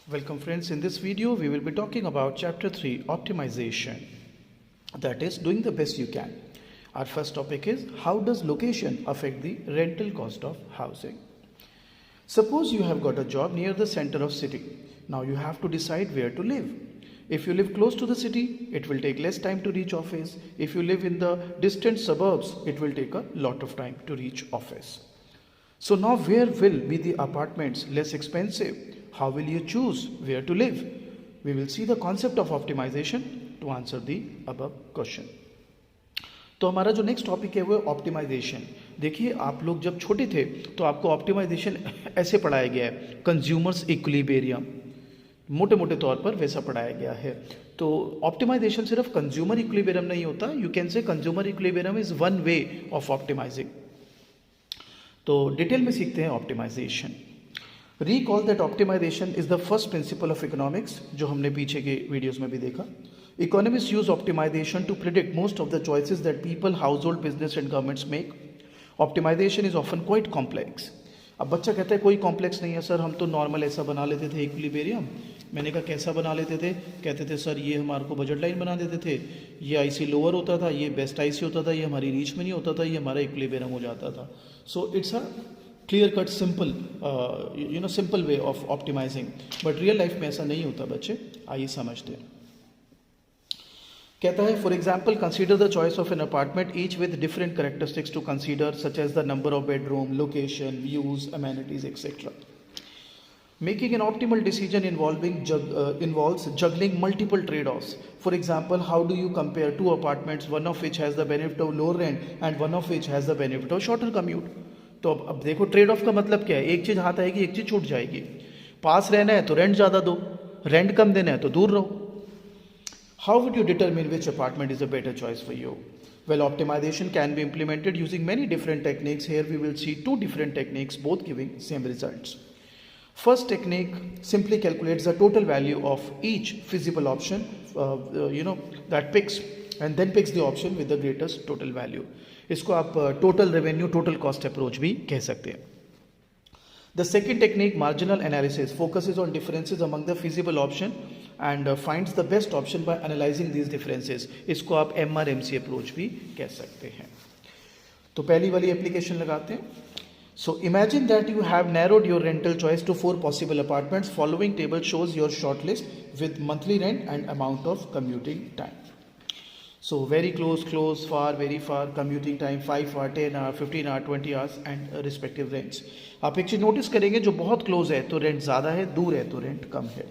Welcome friends, in this video we will be talking about chapter 3 optimization, that is doing the best you can. Our first topic is how does location affect the rental cost of housing. Suppose you have got a job near the center of city. Now you have to decide where to live. If you live close to the city, it will take less time to reach office. If you live in the distant suburbs, it will take a lot of time to reach office. So now where will be the apartments less expensive? How will you choose where to live? We will see the concept of optimization to answer the above question. तो हमारा जो next topic है वो optimisation. देखिए, आप लोग जब छोटे थे तो आपको ऑप्टिमाइजेशन ऐसे पढ़ाया गया है, कंज्यूमर्स इक्विलिब्रियम, मोटे मोटे तौर पर वैसा पढ़ाया गया है. तो ऑप्टिमाइजेशन सिर्फ कंज्यूमर इक्विलिब्रियम नहीं होता. You can say consumer equilibrium is one way of optimising. तो डिटेल में सीखते हैं optimisation. Recall that optimisation is the first principle of economics, जो हमने पीछे के वीडियोस में भी देखा. Economists use optimization to predict most of the choices that people, household, business and governments make. Optimization is often quite complex. अब बच्चा कहता है कोई कॉम्प्लेक्स नहीं है सर, हम तो नॉर्मल ऐसा बना लेते थे इक्विलिब्रियम. मैंने कहा कैसा बना लेते थे? कहते थे सर ये हमारे को बजट लाइन बना देते थे, ये आईसी लोअर होता था, ये बेस्ट आईसी होता था, ये हमारी रीच में नहीं होता था, ये हमारा इक्विलिब्रियम हो जाता था. So it's a clear cut simple simple way of optimising. But real life में ऐसा नहीं होता बच्चे, आइए समझते हैं. कहता है for example consider the choice of an apartment each with different characteristics to consider such as the number of bedroom, location, views, amenities etcetera. Making an optimal decision involves juggling multiple trade-offs. For example, how do you compare two apartments, one of which has the benefit of lower rent and one of which has the benefit of shorter commute? तो अब देखो trade off का मतलब क्या है. एक चीज़ हाथ आएगी, एक चीज़ छूट जाएगी. पास रहना है तो रेंट ज़्यादा दो, रेंट कम देना है तो दूर रहो. How would you determine which apartment is a better choice for you? Well, optimization can be implemented using many different techniques. Here we will see two different techniques, both giving same results. First technique simply calculates the total value of each feasible option, that picks and then picks the option with the greatest total value. इसको आप total revenue, total cost approach भी कह सकते हैं. The second technique, marginal analysis, focuses on differences among the feasible option and finds the best option by analyzing these differences. इसको आप MRMC approach भी कह सकते हैं. तो पहली वाली एप्लीकेशन लगाते हैं. So imagine that you have narrowed your rental choice to 4 possible apartments. Following table shows your shortlist with monthly rent and amount of commuting time. So very close, far, very far, commuting time 5 hour, 10 hour, 15 hour, 20 hours and respective rents. आप एक चीज़ notice करेंगे, जो बहुत close है तो rent ज़्यादा है, दूर है तो रेंट कम है.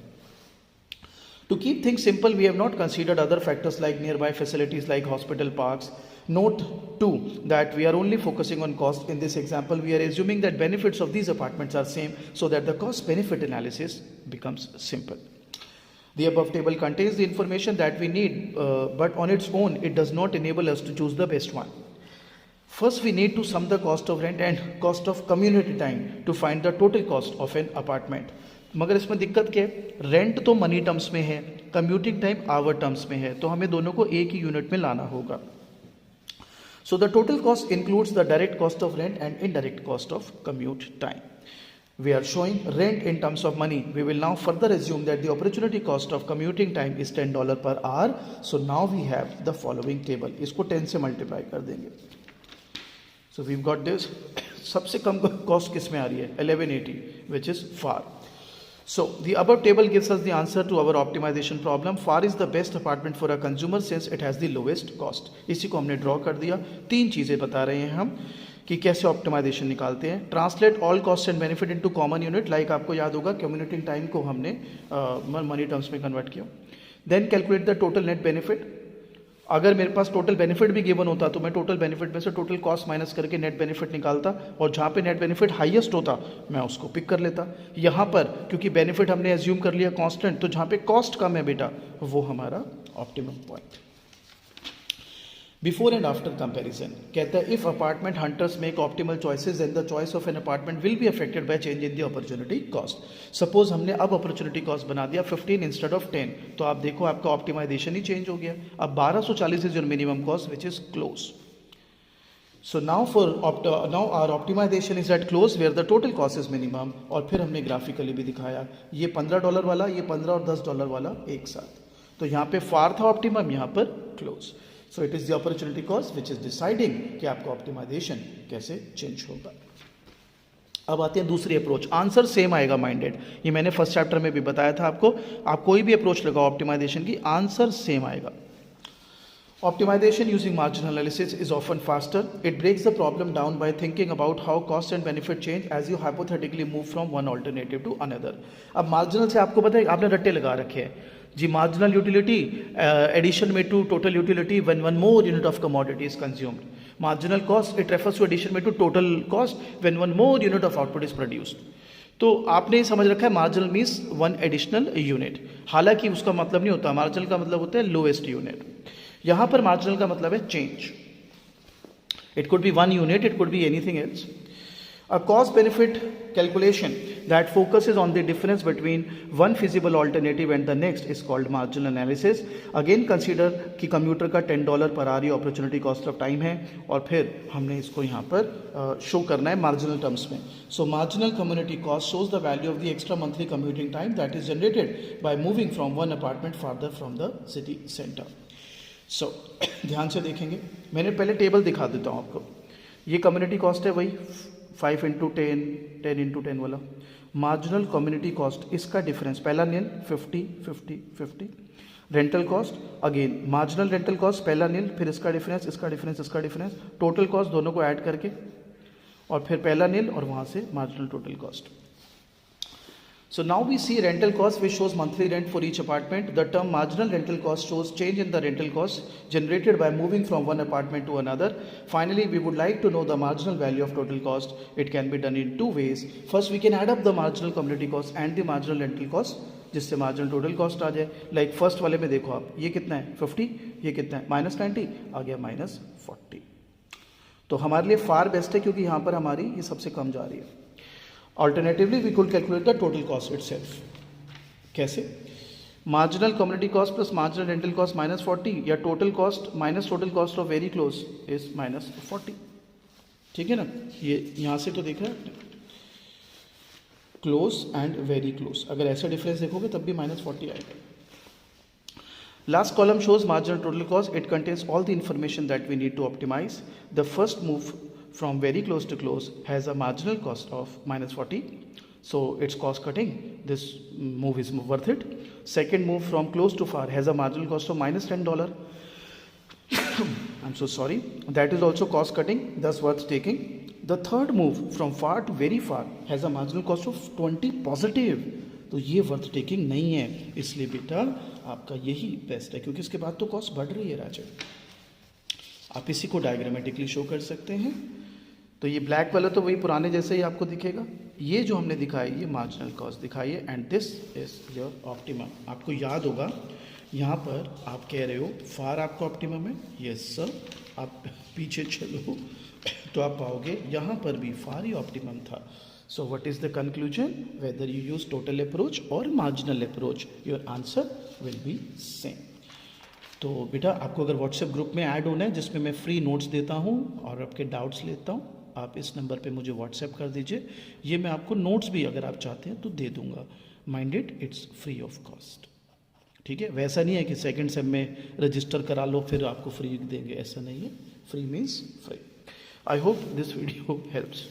To keep things simple, we have not considered other factors like nearby facilities like hospital, parks. Note too that we are only focusing on cost. In this example, we are assuming that benefits of these apartments are same so that the cost-benefit analysis becomes simple. The above table contains the information that we need, but on its own, it does not enable us to choose the best one. First, we need to sum the cost of rent and cost of community time to find the total cost of an apartment. मगर इसमें दिक्कत क्या है? Rent तो money terms में है, commuting time our terms में है, तो हमें दोनों को एक ही यूनिट में लाना होगा. So the total cost includes the direct cost of rent and indirect cost of commute time. We are showing rent in terms of money. We will now further assume that the opportunity cost of commuting time is $10 per hour. So now we have the following table. इसको 10 से multiply कर देंगे. So we've got this. सबसे कम cost किस में आ रही है? 1180, which is far. So the above table gives us the answer to our optimization problem. Far is the best apartment for a consumer since it has the lowest cost. इसी को हमने draw कर दिया. 3 चीज़ें बता रहे हैं हम कि कैसे ऑप्टिमाइजेशन निकालते हैं. Translate all cost and benefit into common unit. Like आपको याद होगा कम्यूटिंग टाइम को हमने मनी टर्म्स में कन्वर्ट किया. Then calculate the total net benefit. अगर मेरे पास टोटल बेनिफिट भी गिवन होता तो मैं टोटल बेनिफिट में से टोटल कॉस्ट माइनस करके नेट बेनिफिट निकालता, और जहाँ पे नेट बेनिफिट हाईएस्ट होता मैं उसको पिक कर लेता. यहाँ पर क्योंकि बेनिफिट हमने एज्यूम कर लिया कांस्टेंट, तो जहाँ पे कॉस्ट कम है बेटा वो हमारा optimum point. Before and after comparison कहता है if apartment hunters make optimal choices and the choice of an apartment will be affected by change in the opportunity cost. Suppose हमने अब अपॉर्चुनिटी कॉस्ट बना दिया 15 इंस्टेड ऑफ 10, तो आप देखो आपका ऑप्टिमाइजेशन ही चेंज हो गया. अब 1240 is your minimum cost which is close. So now now our optimization is at close where the total cost is minimum, और फिर हमने ग्राफिकली भी दिखाया ये $15 वाला, ये 15 और $10 वाला एक साथ, तो यहाँ पे फार था ऑप्टिमम, यहाँ पर close. So it is the opportunity cost which is deciding कि आपका ऑप्टिमाइजेशन कैसे चेंज होगा। अब आते हैं दूसरी अप्रोच, आंसर सेम आएगा माइंडेड, ये मैंने फर्स्ट चैप्टर में भी बताया था आपको, आप कोई भी अप्रोच लगाओ ऑप्टिमाइजेशन की, आंसर सेम आएगा। Optimization using marginal analysis is often faster. It breaks the problem down by thinking about how cost and benefit change as you hypothetically move from one alternative to another. अब marginal से आपको पता है, आपने रट्टे लगा रखे हैं जी, marginal utility addition में to total utility when one more unit of commodity is consumed. Marginal cost it refers to addition में to total cost when one more unit of output is produced. तो आपने समझ रखा है marginal means one additional unit, हालांकि उसका मतलब नहीं होता, मार्जिनल का मतलब होता है लोएस्ट यूनिट। यहां पर मार्जिनल का मतलब है change, it could be one unit, it could be anything else. A cost benefit calculation that focuses on the difference between one feasible alternative and the next is called marginal analysis. Again consider कि computer का $10 पर our opportunity cost of time है, और फिर हमने इसको यहाँ पर शो करना है मार्जिनल टर्म्स में। So marginal community cost shows the value of the extra monthly commuting time that is generated by moving from one apartment farther from the city centre. So ध्यान से देखेंगे, मैंने पहले टेबल दिखा देता हूँ आपको, ये कम्युनिटी कॉस्ट है वही 5 इंटू 10, 10 इंटू 10 वाला। मार्जिनल कम्युनिटी कॉस्ट इसका डिफरेंस पहला नील 50 50 50। Rental cost again marginal rental cost पहला नील, फिर इसका डिफरेंस, इसका डिफरेंस, इसका डिफरेंस, टोटल कॉस्ट दोनों को ऐड करके, और फिर पहला नील और वहाँ से marginal total cost. So now we see rental cost which shows monthly rent for each apartment. The term marginal rental cost shows change in the rental cost generated by moving from one apartment to another. Finally, we would like to know the marginal value of total cost. It can be done in two ways. First, we can add up the marginal community cost and the marginal rental cost, जिससे marginal total cost आ जाए। Like first वाले में देखो आप, ये कितना है 50, ये कितना है -90, आ गया -40। तो हमारे लिए फार बेस्ट है क्योंकि यहाँ पर हमारी ये सबसे कम जा रही है। Alternatively, we could calculate the total cost itself. कैसे? Marginal community cost plus marginal rental cost -40, या total cost minus total cost of very close is -40. ठीक है ना, ये यहाँ से तो देख रहे हैं आपने, क्लोज एंड वेरी क्लोज, अगर ऐसा डिफरेंस देखोगे तब भी -40 आएगा। Last column shows marginal total cost. It contains all the information that we need to optimize. The first move from very close to close has a marginal cost of -40, so it's cost cutting, this move is worth it. Second move from close to far has a marginal cost of -$10. I'm so sorry, that is also cost cutting, thus worth taking. The third move from far to very far has a marginal cost of 20 positive, तो ये worth taking नहीं है, इसलिए बेटा आपका यही best है, क्योंकि इसके बाद तो कॉस्ट बढ़ रही है राजा। आप इसी को डायग्रामेटिकली शो कर सकते हैं। तो ये ब्लैक वाला तो वही पुराने जैसे ही आपको दिखेगा, ये जो हमने दिखाई ये मार्जिनल कॉस्ट दिखाई है, and this is your optimum. आपको याद होगा यहाँ पर आप कह रहे हो फार आपका ऑप्टिमम है, यस सर, आप पीछे चलो तो आप पाओगे यहाँ पर भी फार ही ऑप्टिमम था। So what is the conclusion, whether you use total approach और marginal approach, your answer will be same. तो बेटा आपको अगर व्हाट्सएप ग्रुप में ऐड होना है जिसमें मैं फ्री नोट्स देता हूँ और आपके डाउट्स लेता हूँ, आप इस नंबर पे मुझे व्हाट्सएप कर दीजिए, ये मैं आपको नोट्स भी अगर आप चाहते हैं तो दे दूंगा, minded it's free of cost. ठीक है, वैसा नहीं है कि सेकंड सेम में रजिस्टर करा लो फिर आपको फ्री देंगे, ऐसा नहीं है, free means free. I hope this video helps.